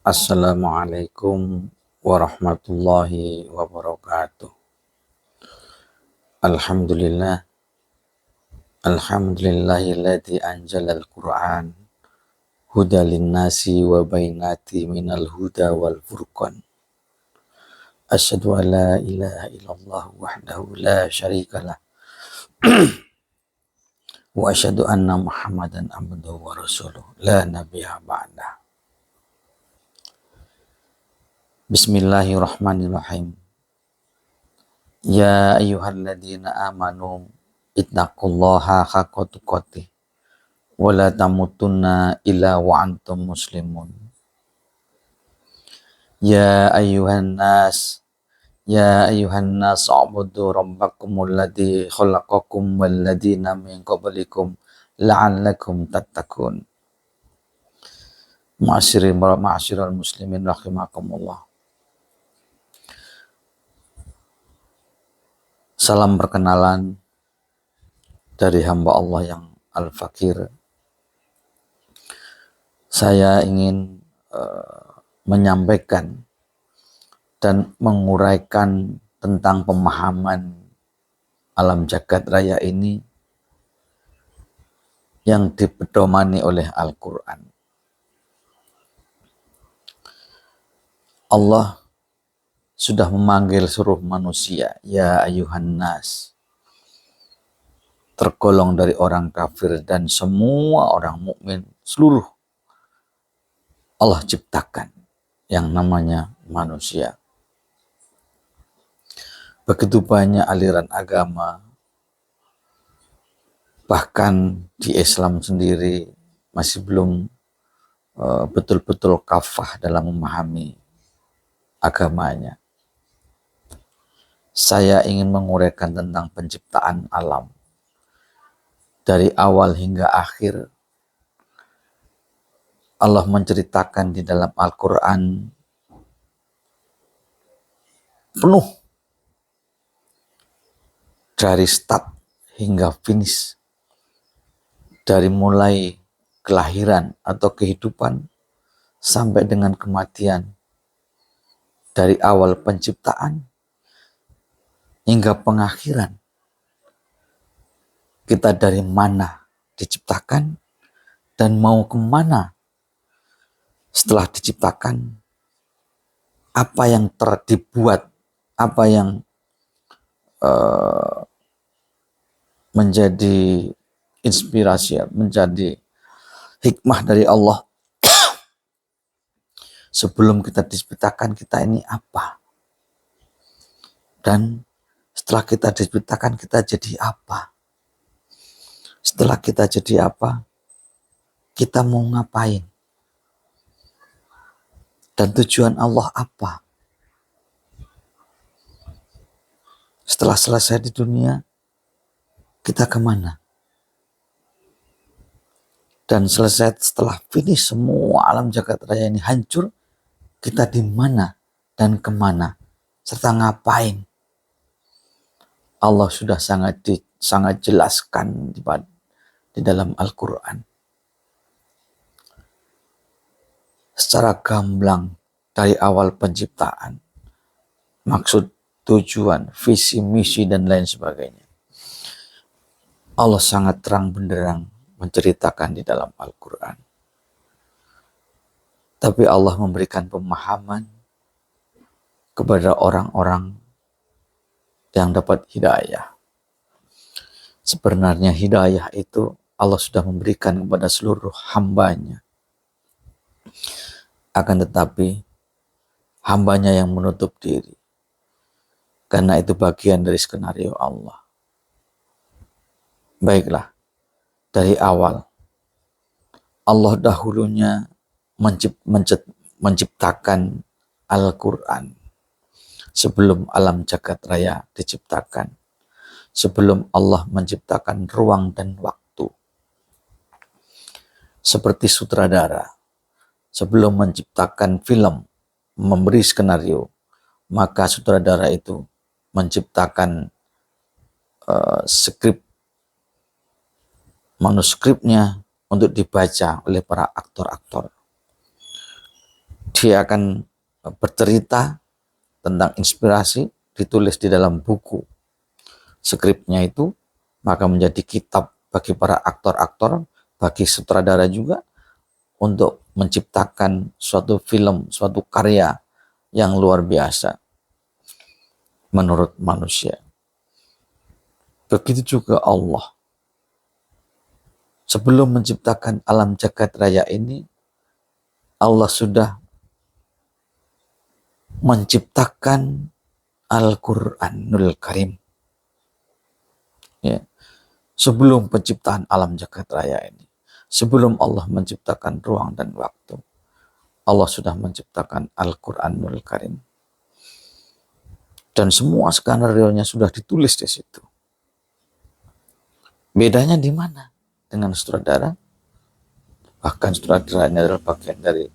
Assalamualaikum warahmatullahi wabarakatuh. Alhamdulillah, alhamdulillahilladzi anjalal Qur'an huda linnasi wa bainati minal huda wal furqan. Asyhadu an la ilaha illallah wahdahu la syarikalah wa asyhadu anna Muhammadan abduhu wa rasuluh la nabiyya ba'dah. Bismillahirrahmanirrahim. Ya ayyuhalladzina amanu ittaqullaha haqqa tuqatih wa la tamutunna illa wa antum muslimun. Ya ayyuhan nas u'budu rabbakumul ladzi khalaqakum wal ladzina min qablikum la'allakum tattaqun. Ma'asyiral muslimin rahimakumullah. Salam perkenalan dari hamba Allah yang Al-Fakir. Saya ingin menyampaikan dan menguraikan tentang pemahaman alam jagat raya ini yang dipedomani oleh Al-Quran. Allah sudah memanggil seluruh manusia, ya ayuhan nas, tergolong dari orang kafir dan semua orang mukmin, seluruh Allah ciptakan yang namanya manusia. Begitu banyak aliran agama, bahkan di Islam sendiri masih belum betul-betul kafah dalam memahami agamanya. Saya ingin menguraikan tentang penciptaan alam dari awal hingga akhir. Allah menceritakan di dalam Al-Quran penuh dari start hingga finish, dari mulai kelahiran atau kehidupan sampai dengan kematian, dari awal penciptaan hingga pengakhiran. Kita dari mana diciptakan dan mau kemana setelah diciptakan, apa yang dibuat, apa yang menjadi inspirasi, menjadi hikmah dari Allah. Sebelum kita diciptakan, kita ini apa? Dan setelah kita diciptakan, kita jadi apa? Setelah kita jadi apa? Kita mau ngapain? Dan tujuan Allah apa? Setelah selesai di dunia, kita kemana? Dan selesai setelah finish semua alam jagat raya ini hancur, kita di mana dan kemana? Serta ngapain? Allah sudah sangat jelaskan di dalam Al-Quran. Secara gamblang dari awal penciptaan, maksud, tujuan, visi, misi, dan lain sebagainya. Allah sangat terang benderang menceritakan di dalam Al-Quran. Tapi Allah memberikan pemahaman kepada orang-orang yang dapat hidayah. Sebenarnya hidayah itu Allah sudah memberikan kepada seluruh hambanya. Akan tetapi hambanya yang menutup diri. Karena itu bagian dari skenario Allah. Baiklah, dari awal Allah dahulunya menciptakan Al-Quran sebelum alam jagat raya diciptakan, sebelum Allah menciptakan ruang dan waktu. Seperti sutradara, sebelum menciptakan film, memberi skenario, maka sutradara itu menciptakan manuskripnya untuk dibaca oleh para aktor-aktor. Dia akan bercerita tentang inspirasi, ditulis di dalam buku. Skripnya itu maka menjadi kitab bagi para aktor-aktor, bagi sutradara juga, untuk menciptakan suatu film, suatu karya yang luar biasa menurut manusia. Begitu juga Allah. Sebelum menciptakan alam jagat raya ini, Allah sudah menciptakan Al-Quranul Karim. Ya. Sebelum penciptaan alam jagat raya ini, sebelum Allah menciptakan ruang dan waktu, Allah sudah menciptakan Al-Quranul Karim. Dan semua skenario-nya sudah ditulis di situ. Bedanya di mana dengan sutradara? Bahkan sutradaranya adalah bagian dari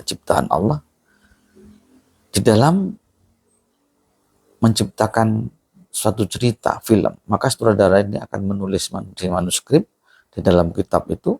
ciptaan Allah. Di dalam menciptakan suatu cerita, film, maka sutradara ini akan menulis di manuskrip di dalam kitab itu,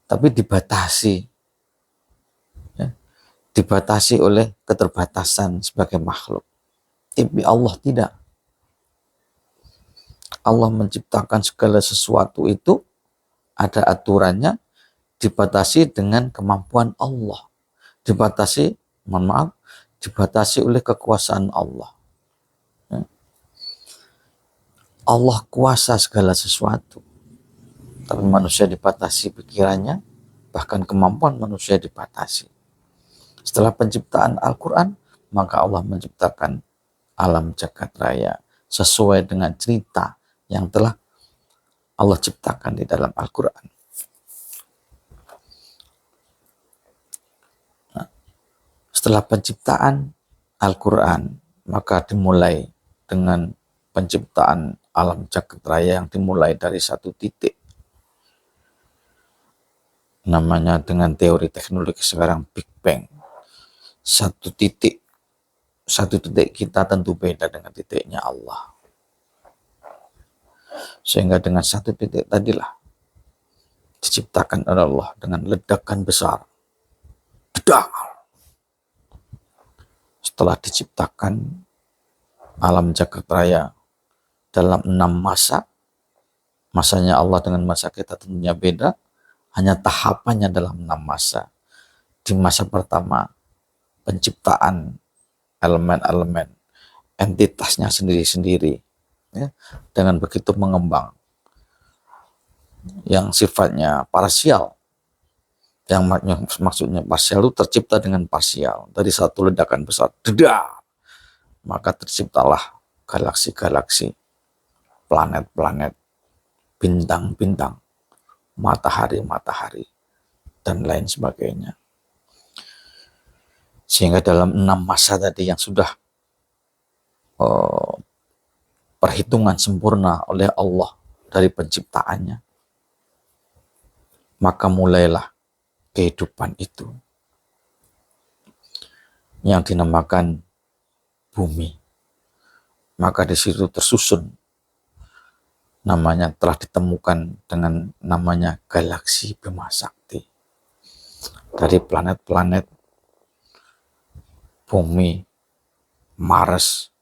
tapi dibatasi, ya, dibatasi oleh keterbatasan sebagai makhluk. Tapi Allah tidak. Allah menciptakan segala sesuatu itu ada aturannya, dibatasi dengan kemampuan Allah, dibatasi, dibatasi oleh kekuasaan Allah. Allah kuasa segala sesuatu, tapi manusia dibatasi pikirannya, bahkan kemampuan manusia dibatasi. Setelah penciptaan Al-Quran, maka Allah menciptakan alam jagat raya sesuai dengan cerita yang telah Allah ciptakan di dalam Al-Quran. Setelah penciptaan Al-Quran, maka dimulai dengan penciptaan alam jagat raya yang dimulai dari satu titik. Namanya dengan teori teknologi sekarang Big Bang. Satu titik kita tentu beda dengan titiknya Allah. Sehingga dengan satu titik tadilah diciptakan oleh Allah dengan ledakan besar. Dedar. Setelah diciptakan alam jagat raya dalam 6 masa, masanya Allah dengan masa kita tentunya beda, hanya tahapannya dalam 6 masa. Di masa pertama, penciptaan elemen-elemen, entitasnya sendiri-sendiri, ya, dengan begitu mengembang, yang sifatnya parsial, yang maksudnya parsial itu tercipta dengan parsial, dari satu ledakan besar, dedar, maka terciptalah galaksi-galaksi, planet-planet, bintang-bintang, matahari-matahari, dan lain sebagainya. Sehingga dalam 6 masa tadi yang sudah perhitungan sempurna oleh Allah dari penciptaannya, maka mulailah kehidupan itu yang dinamakan bumi. Maka di situ tersusun namanya, telah ditemukan dengan namanya galaksi Bima Sakti. Dari planet-planet bumi, Mars,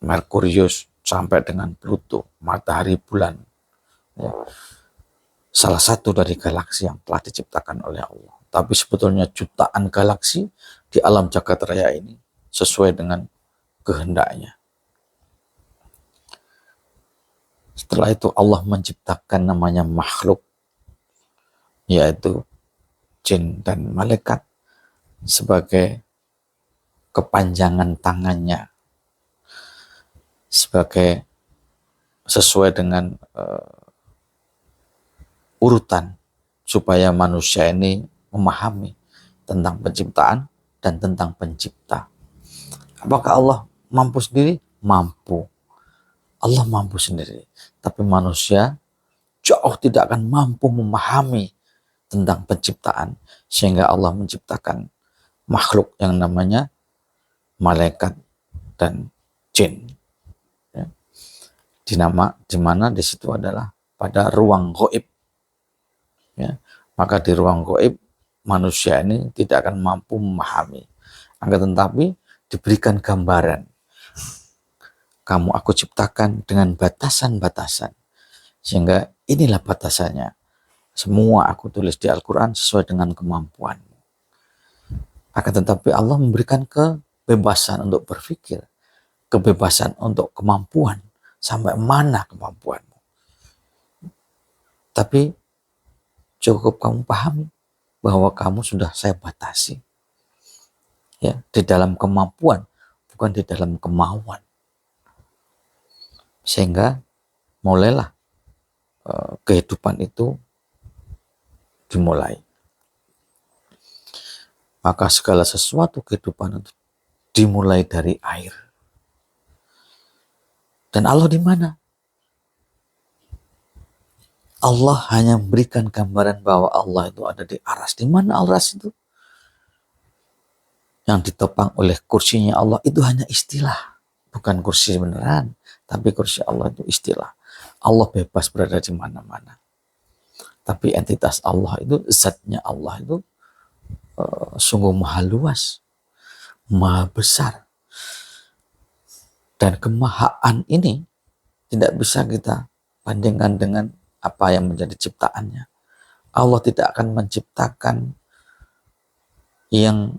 Merkurius, sampai dengan Pluto, matahari, bulan, ya. Salah satu dari galaksi yang telah diciptakan oleh Allah. Tapi sebetulnya jutaan galaksi di alam jagat raya ini sesuai dengan kehendaknya. Setelah itu Allah menciptakan namanya makhluk, yaitu jin dan malaikat, sebagai kepanjangan tangannya, sebagai sesuai dengan urutan, supaya manusia ini memahami tentang penciptaan dan tentang pencipta. Apakah Allah mampu sendiri? Mampu. Allah mampu sendiri. Tapi manusia jauh tidak akan mampu memahami tentang penciptaan, sehingga Allah menciptakan makhluk yang namanya malaikat dan jin. Ya. Di mana di situ adalah pada ruang gaib. Ya. Maka di ruang gaib manusia ini tidak akan mampu memahami. Akan tetapi diberikan gambaran. Kamu aku ciptakan dengan batasan-batasan. Sehingga inilah batasannya. Semua aku tulis di Al-Quran sesuai dengan kemampuanmu. Akan tetapi Allah memberikan kebebasan untuk berpikir. Kebebasan untuk kemampuan. Sampai mana kemampuanmu. Tapi cukup kamu pahami bahwa kamu sudah saya batasi. Ya, di dalam kemampuan, bukan di dalam kemauan. Sehingga mulailah kehidupan itu dimulai. Maka segala sesuatu kehidupan itu dimulai dari air. Dan Allah di mana? Allah hanya memberikan gambaran bahwa Allah itu ada di aras. Di mana aras itu? Yang ditopang oleh kursinya Allah itu hanya istilah. Bukan kursi beneran. Tapi kursi Allah itu istilah. Allah bebas berada di mana-mana. Tapi entitas Allah itu, zatnya Allah itu sungguh maha luas, maha besar. Dan kemahaan ini tidak bisa kita bandingkan dengan apa yang menjadi ciptaannya. Allah tidak akan menciptakan yang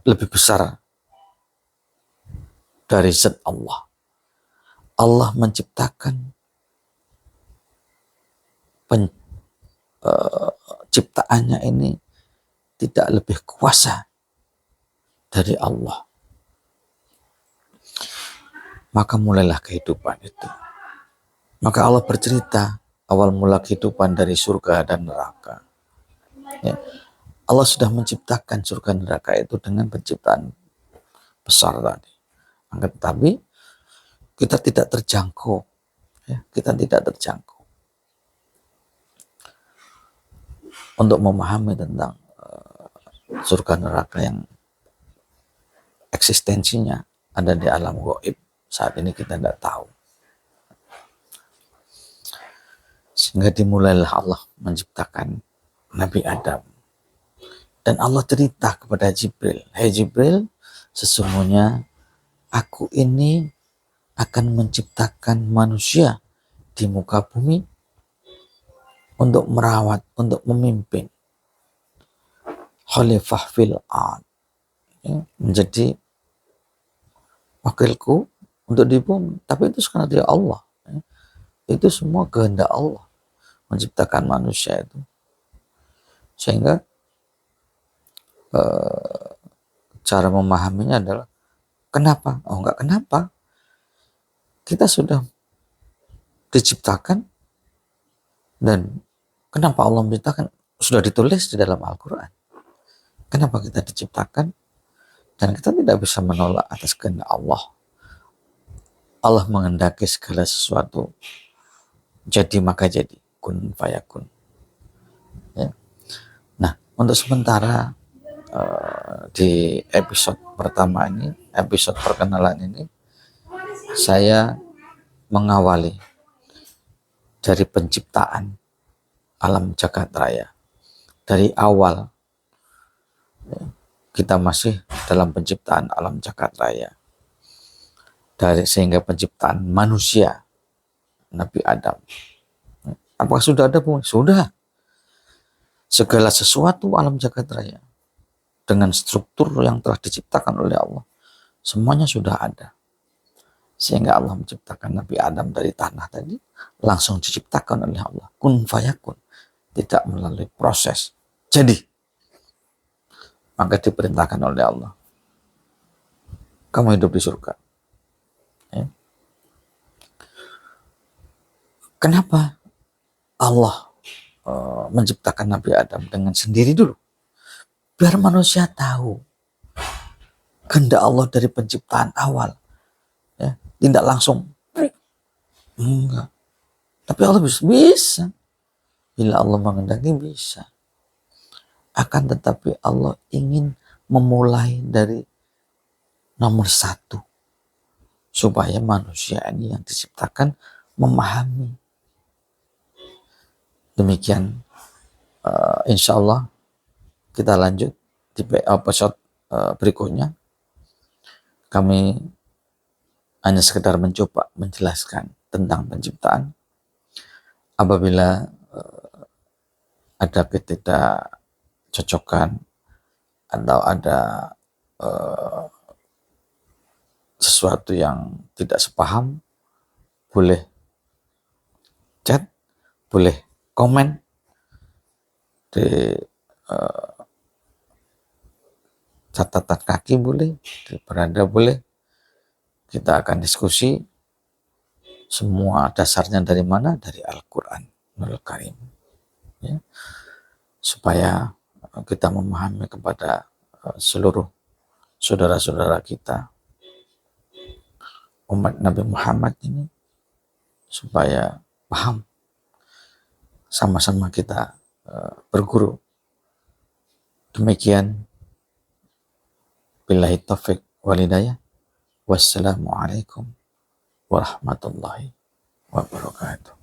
lebih besar dari zat Allah. Allah menciptakan ciptaannya ini tidak lebih kuasa dari Allah. Maka mulailah kehidupan itu. Maka Allah bercerita awal mula kehidupan dari surga dan neraka. Ya. Allah sudah menciptakan surga dan neraka itu dengan penciptaan besar tadi. Tetapi kita tidak terjangkau. Ya, kita tidak terjangkau untuk memahami tentang surga neraka yang eksistensinya ada di alam gaib. Saat ini kita tidak tahu. Sehingga dimulailah Allah menciptakan Nabi Adam. Dan Allah cerita kepada Jibril, "Hei Jibril, sesungguhnya aku ini akan menciptakan manusia di muka bumi untuk merawat, untuk memimpin. Khalifah fil ard." Ya, menjadi wakilku untuk di bumi. Tapi itu karena dia Allah. Ya. Itu semua kehendak Allah menciptakan manusia itu. Sehingga cara memahaminya adalah kenapa? Oh enggak kenapa. Kita sudah diciptakan dan kenapa Allah menciptakan? Sudah ditulis di dalam Al-Quran. Kenapa kita diciptakan? Dan kita tidak bisa menolak atas kehendak Allah. Allah menghendaki segala sesuatu jadi maka jadi, kun fayakun. Ya. Nah, untuk sementara di episode pertama ini, episode perkenalan ini, saya mengawali dari penciptaan alam jagat raya. Dari awal ya, kita masih dalam penciptaan alam jagat raya. Sehingga penciptaan manusia Nabi Adam. Apakah sudah ada bumi? Sudah. Segala sesuatu alam jagat raya dengan struktur yang telah diciptakan oleh Allah, semuanya sudah ada. Sehingga Allah menciptakan Nabi Adam dari tanah tadi, langsung diciptakan oleh Allah. Kun fayakun. Tidak melalui proses. Jadi, maka diperintahkan oleh Allah. Kamu hidup di surga. Ya. Kenapa Allah menciptakan Nabi Adam dengan sendiri dulu? Biar manusia tahu kehendak Allah dari penciptaan awal. Ya. Tidak langsung. Enggak. Tapi Allah bisa. Bila Allah menghendaki bisa. Akan tetapi Allah ingin memulai dari nomor satu. Supaya manusia ini yang diciptakan memahami. Demikian insya Allah kita lanjut di episode berikutnya. Kami hanya sekedar mencoba menjelaskan tentang penciptaan. Apabila ada ketidakcocokan atau ada sesuatu yang tidak sepaham, boleh chat, boleh komen di catatan kaki, boleh di beranda, boleh. Kita akan diskusi. Semua dasarnya dari mana? Dari Al-Quranul Karim, ya. Supaya kita memahami kepada seluruh saudara-saudara kita umat Nabi Muhammad ini, supaya paham, sama-sama kita berguru. Demikian, billahi taufiq wal hidayah. Wassalamualaikum warahmatullahi wabarakatuh.